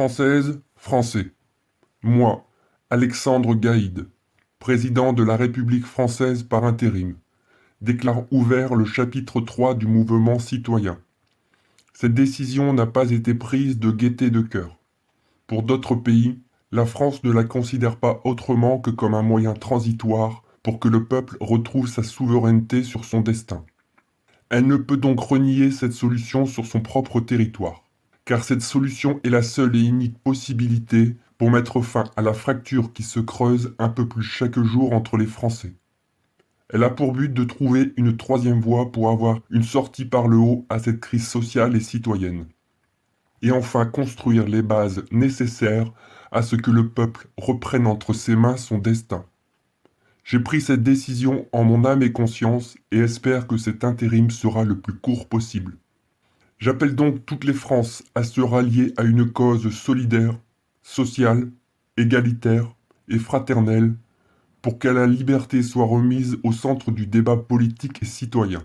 Française, Français. Moi, Alexandre Gaïd, président de la République française par intérim, déclare ouvert le chapitre 3 du mouvement citoyen. Cette décision n'a pas été prise de gaieté de cœur. Pour d'autres pays, la France ne la considère pas autrement que comme un moyen transitoire pour que le peuple retrouve sa souveraineté sur son destin. Elle ne peut donc renier cette solution sur son propre territoire, car cette solution est la seule et unique possibilité pour mettre fin à la fracture qui se creuse un peu plus chaque jour entre les Français. Elle a pour but de trouver une troisième voie pour avoir une sortie par le haut à cette crise sociale et citoyenne. Et enfin construire les bases nécessaires à ce que le peuple reprenne entre ses mains son destin. J'ai pris cette décision en mon âme et conscience et espère que cet intérim sera le plus court possible. J'appelle donc toutes les Frances à se rallier à une cause solidaire, sociale, égalitaire et fraternelle pour que la liberté soit remise au centre du débat politique et citoyen.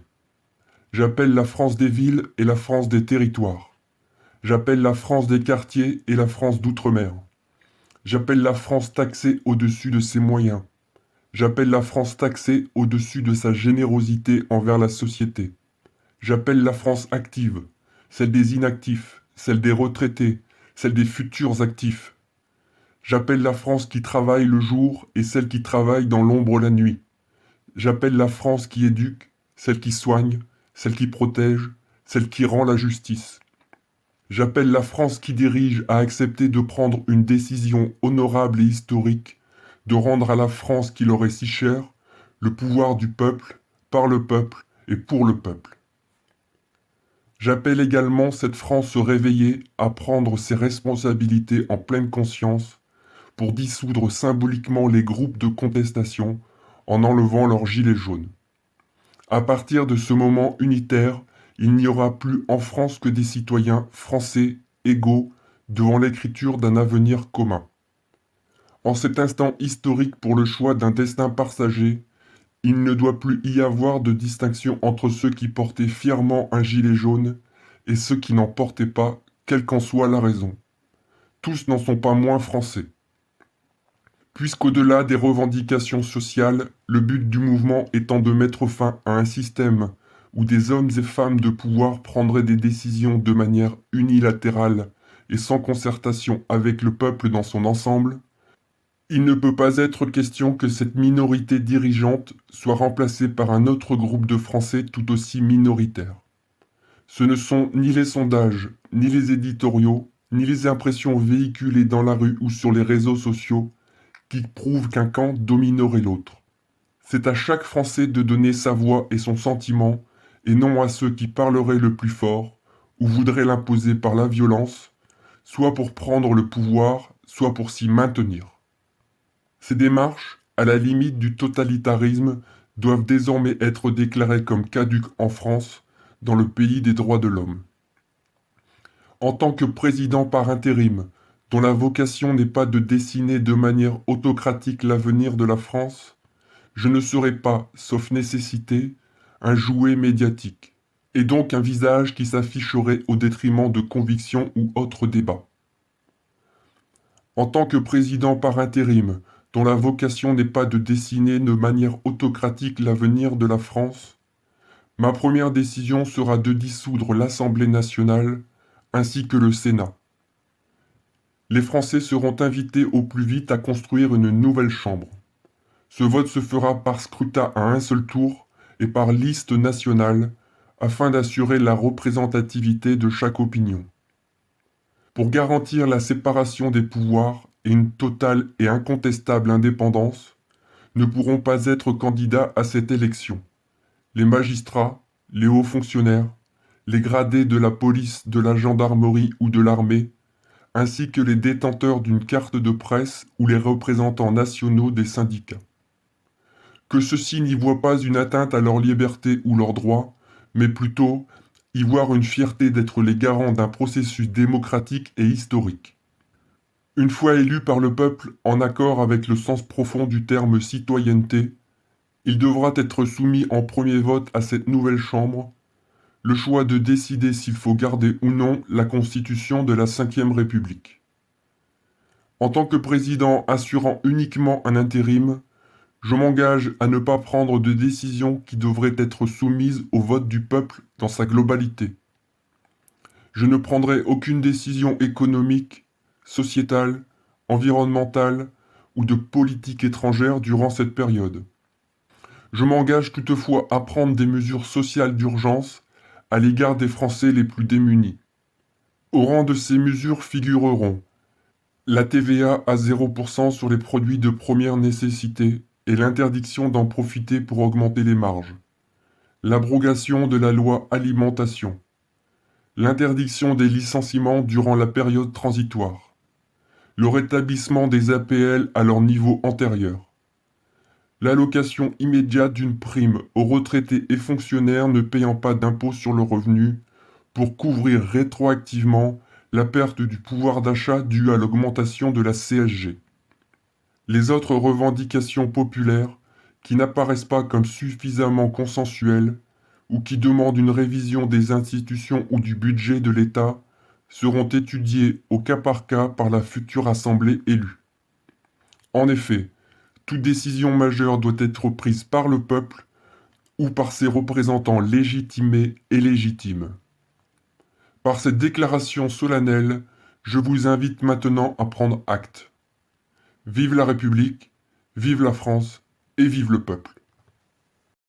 J'appelle la France des villes et la France des territoires. J'appelle la France des quartiers et la France d'outre-mer. J'appelle la France taxée au-dessus de ses moyens. J'appelle la France taxée au-dessus de sa générosité envers la société. J'appelle la France active, celle des inactifs, celle des retraités, celle des futurs actifs. J'appelle la France qui travaille le jour et celle qui travaille dans l'ombre la nuit. J'appelle la France qui éduque, celle qui soigne, celle qui protège, celle qui rend la justice. J'appelle la France qui dirige à accepter de prendre une décision honorable et historique, de rendre à la France qui leur est si chère, le pouvoir du peuple, par le peuple et pour le peuple. J'appelle également cette France réveillée à prendre ses responsabilités en pleine conscience pour dissoudre symboliquement les groupes de contestation en enlevant leurs gilets jaunes. À partir de ce moment unitaire, il n'y aura plus en France que des citoyens français égaux devant l'écriture d'un avenir commun. En cet instant historique pour le choix d'un destin partagé, il ne doit plus y avoir de distinction entre ceux qui portaient fièrement un gilet jaune et ceux qui n'en portaient pas, quelle qu'en soit la raison. Tous n'en sont pas moins français. Puisqu'au-delà des revendications sociales, le but du mouvement étant de mettre fin à un système où des hommes et femmes de pouvoir prendraient des décisions de manière unilatérale et sans concertation avec le peuple dans son ensemble, il ne peut pas être question que cette minorité dirigeante soit remplacée par un autre groupe de Français tout aussi minoritaire. Ce ne sont ni les sondages, ni les éditoriaux, ni les impressions véhiculées dans la rue ou sur les réseaux sociaux qui prouvent qu'un camp dominerait l'autre. C'est à chaque Français de donner sa voix et son sentiment, et non à ceux qui parleraient le plus fort, ou voudraient l'imposer par la violence, soit pour prendre le pouvoir, soit pour s'y maintenir. Ces démarches, à la limite du totalitarisme, doivent désormais être déclarées comme caduques en France, dans le pays des droits de l'homme. En tant que président par intérim, dont la vocation n'est pas de dessiner de manière autocratique l'avenir de la France, je ne serai pas, sauf nécessité, un jouet médiatique, et donc un visage qui s'afficherait au détriment de convictions ou autres débats. En tant que président par intérim, dont la vocation n'est pas de dessiner de manière autocratique l'avenir de la France, ma première décision sera de dissoudre l'Assemblée nationale ainsi que le Sénat. Les Français seront invités au plus vite à construire une nouvelle chambre. Ce vote se fera par scrutin à un seul tour et par liste nationale afin d'assurer la représentativité de chaque opinion. Pour garantir la séparation des pouvoirs et une totale et incontestable indépendance, ne pourront pas être candidats à cette élection les magistrats, les hauts fonctionnaires, les gradés de la police, de la gendarmerie ou de l'armée, ainsi que les détenteurs d'une carte de presse ou les représentants nationaux des syndicats. Que ceux-ci n'y voient pas une atteinte à leur liberté ou leurs droits, mais plutôt y voir une fierté d'être les garants d'un processus démocratique et historique. Une fois élus par le peuple en accord avec le sens profond du terme citoyenneté, il devra être soumis en premier vote à cette nouvelle Chambre, le choix de décider s'il faut garder ou non la Constitution de la Ve République. En tant que président assurant uniquement un intérim, je m'engage à ne pas prendre de décisions qui devraient être soumises au vote du peuple dans sa globalité. Je ne prendrai aucune décision économique, sociétale, environnementale ou de politique étrangère durant cette période. Je m'engage toutefois à prendre des mesures sociales d'urgence à l'égard des Français les plus démunis. Au rang de ces mesures figureront la TVA à 0% sur les produits de première nécessité et l'interdiction d'en profiter pour augmenter les marges, l'abrogation de la loi alimentation, l'interdiction des licenciements durant la période transitoire, le rétablissement des APL à leur niveau antérieur, l'allocation immédiate d'une prime aux retraités et fonctionnaires ne payant pas d'impôt sur le revenu pour couvrir rétroactivement la perte du pouvoir d'achat due à l'augmentation de la CSG. Les autres revendications populaires qui n'apparaissent pas comme suffisamment consensuelles ou qui demandent une révision des institutions ou du budget de l'État seront étudiées au cas par cas par la future Assemblée élue. En effet, toute décision majeure doit être prise par le peuple ou par ses représentants légitimés et légitimes. Par cette déclaration solennelle, je vous invite maintenant à prendre acte. Vive la République, vive la France et vive le peuple.